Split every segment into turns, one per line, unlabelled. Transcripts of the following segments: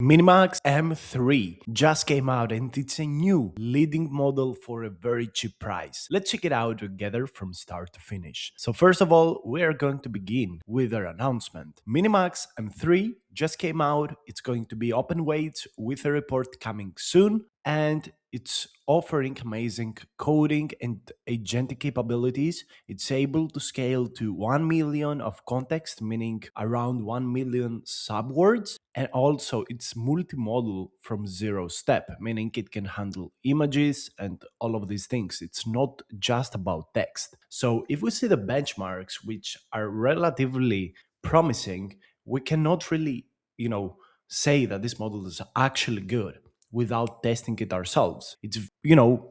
MiniMax M3 just came out and it's a new leading model for a very cheap price. Let's check it out together from start to finish. So first of all, we are going to begin with our announcement. MiniMax M3 just came out. It's going to be open weight with a report coming soon, and it's offering amazing coding and agentic capabilities. It's able to scale to 1 million of context, meaning around 1 million subwords. And also, it's multimodal from zero step, meaning it can handle images and all of these things. It's not just about text. So, if we see the benchmarks, which are relatively promising, we cannot really, say that this model is actually good without testing it ourselves. It's,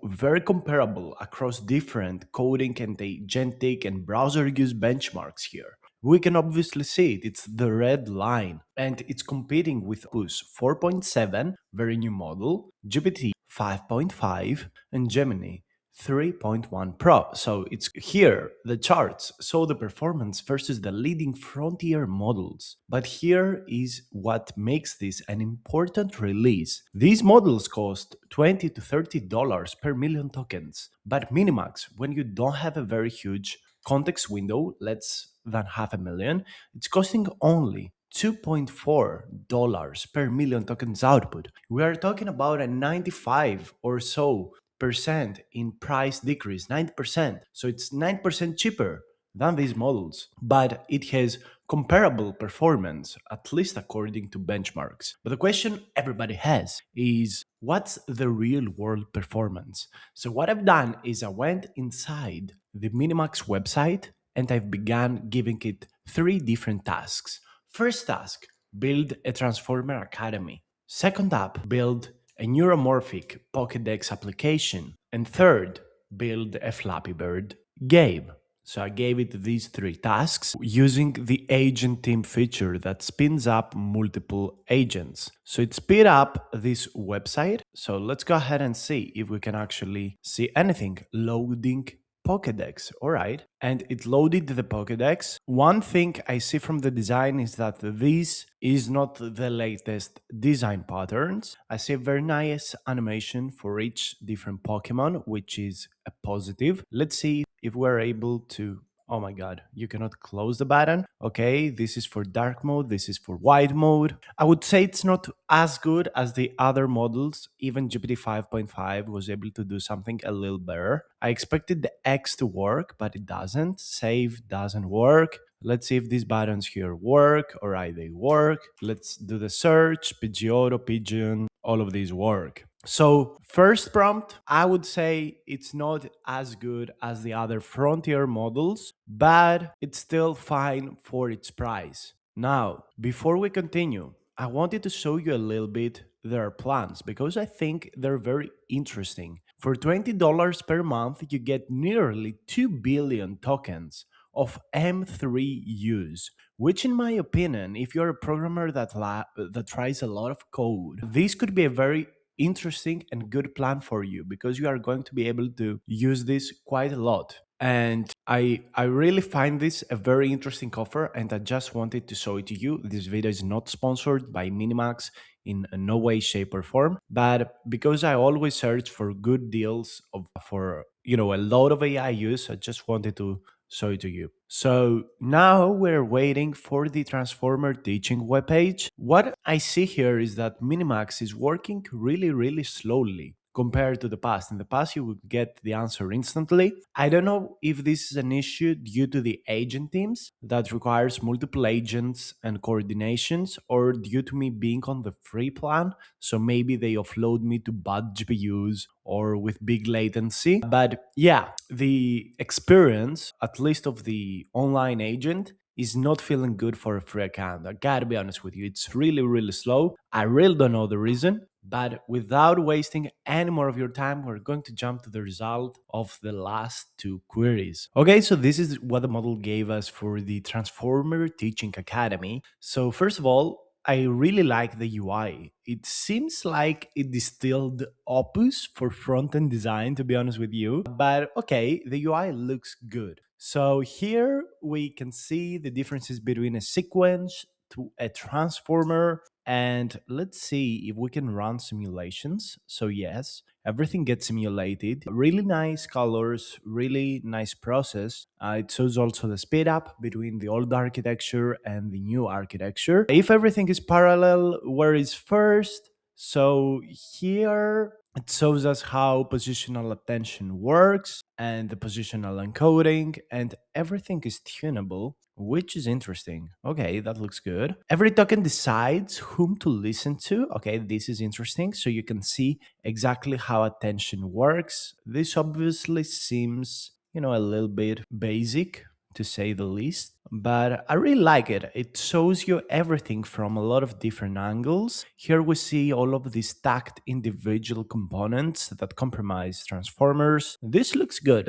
very comparable across different coding and agentic and browser use benchmarks here. We can obviously see it. It's the red line, and it's competing with Opus 4.7, very new model, GPT 5.5, and Gemini 3.1 Pro. So it's here, the charts show the performance versus the leading frontier models. But here is what makes this an important release. These models cost $20 to $30 per million tokens. But Minimax, when you don't have a very huge context window, less than half a million, it's costing only $2.4 per million tokens output. We are talking about a 95 or so percent in price decrease, 90%. So it's 9% cheaper than these models, but it has comparable performance, at least according to benchmarks. But the question everybody has is, what's the real world performance? So what I've done is I went inside the Minimax website and I've began giving it three different tasks. First task, build a Transformer Academy. Second up, build a neuromorphic Pokédex application. And third, build a Flappy Bird game. So I gave it these three tasks using the agent team feature that spins up multiple agents. So it sped up this website. So let's go ahead and see if we can actually see anything. Loading Pokédex. All right. And it loaded the Pokédex. One thing I see from the design is that this is not the latest design patterns. I see a very nice animation for each different Pokemon, which is a positive. Let's see if we're able to. Oh my god, you cannot close the button. Okay, this is for dark mode, this is for white mode. I would say it's not as good as the other models. Even GPT 5.5 was able to do something a little better. I expected the X to work, but it doesn't. Save doesn't work. Let's see if these buttons here work. All right, they work. Let's do the search, Pidgeotto, Pigeon, all of these work. So, first prompt, I would say it's not as good as the other frontier models, but it's still fine for its price. Now, before we continue, I wanted to show you a little bit their plans because I think they're very interesting. For $20 per month, you get nearly 2 billion tokens of M3 use, which in my opinion, if you're a programmer that tries a lot of code, this could be a very interesting and good plan for you because you are going to be able to use this quite a lot. And I really find this a very interesting offer, and I just wanted to show it to you. This video is not sponsored by Minimax in no way, shape, or form, but because I always search for good deals for a lot of AI use, I just wanted to show it to you. So now we're waiting for the Transformer teaching webpage. What I see here is that Minimax is working really, really slowly compared to the past. In the past, you would get the answer instantly. I don't know if this is an issue due to the agent teams that requires multiple agents and coordinations, or due to me being on the free plan. So maybe they offload me to bad GPUs or with big latency. But yeah, the experience, at least of the online agent, is not feeling good for a free account. I gotta be honest with you. It's really, really slow. I really don't know the reason. But without wasting any more of your time, we're going to jump to the result of the last two queries. Okay, so this is what the model gave us for the Transformer Teaching Academy. So first of all, I really like the UI. It seems like it distilled Opus for front-end design, to be honest with you. But okay, the UI looks good. So here we can see the differences between a sequence, to a transformer. And let's see if we can run simulations. So, yes, everything gets simulated. Really nice colors, really nice process. It shows also the speed up between the old architecture and the new architecture. If everything is parallel, where is first? So, here it shows us how positional attention works and the positional encoding, and everything is tunable, which is interesting. Okay, that looks good. Every token decides whom to listen to. Okay, this is interesting. So you can see exactly how attention works. This obviously seems, a little bit basic, to say the least. But I really like it. It shows you everything from a lot of different angles. Here we see all of these stacked individual components that comprise transformers. This looks good.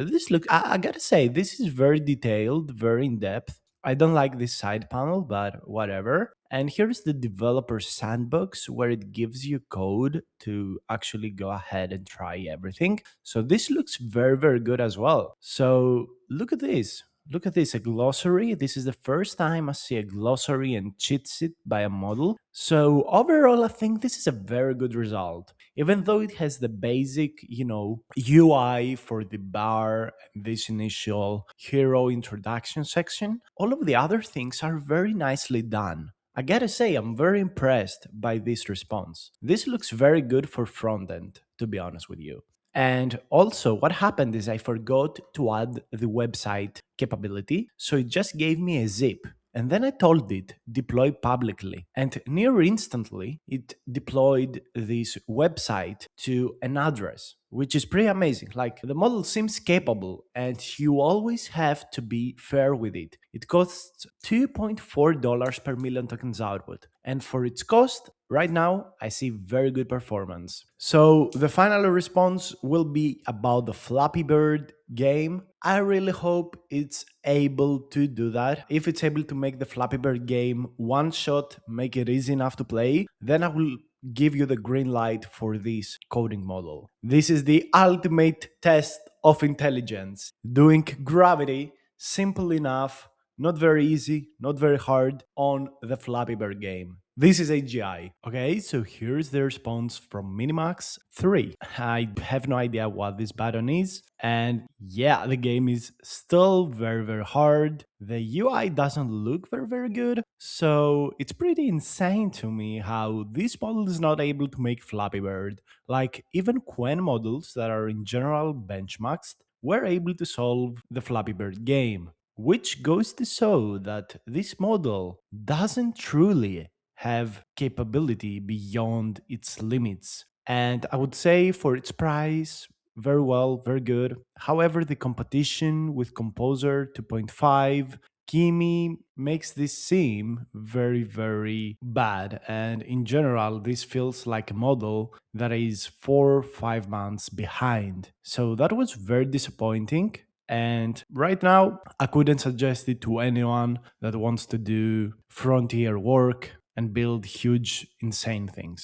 I gotta say, this is very detailed, very in depth. I don't like this side panel, but whatever. And here's the developer sandbox where it gives you code to actually go ahead and try everything. So this looks very, very good as well. So look at this. Look at this, a glossary. This is the first time I see a glossary and cheat sheet by a model. So overall, I think this is a very good result. Even though it has the basic, UI for the bar, this initial hero introduction section, all of the other things are very nicely done. I gotta say, I'm very impressed by this response. This looks very good for front end, to be honest with you. And also, what happened is I forgot to add the website capability, so it just gave me a zip. And then I told it deploy publicly. And near instantly, it deployed this website to an address, which is pretty amazing. Like the model seems capable, and you always have to be fair with it. It costs $2.4 per million tokens output. And for its cost, right now, I see very good performance. So the final response will be about the Flappy Bird game. I really hope it's able to do that. If it's able to make the Flappy Bird game one shot, make it easy enough to play, then I will give you the green light for this coding model. This is the ultimate test of intelligence. Doing gravity simple enough, not very easy, not very hard on the Flappy Bird game. This is AGI. Okay, so here's the response from MiniMax 3. I have no idea what this button is. And yeah, the game is still very, very hard. The UI doesn't look very, very good. So it's pretty insane to me how this model is not able to make Flappy Bird. Like even Quen models that are in general benchmarks were able to solve the Flappy Bird game, which goes to show that this model doesn't truly have capability beyond its limits. And I would say for its price, very well, very good. However, the competition with Composer 2.5 Kimi makes this seem very, very bad. And in general, this feels like a model that is 4 or 5 months behind. So that was very disappointing. And right now, I couldn't suggest it to anyone that wants to do frontier work and build huge, insane things.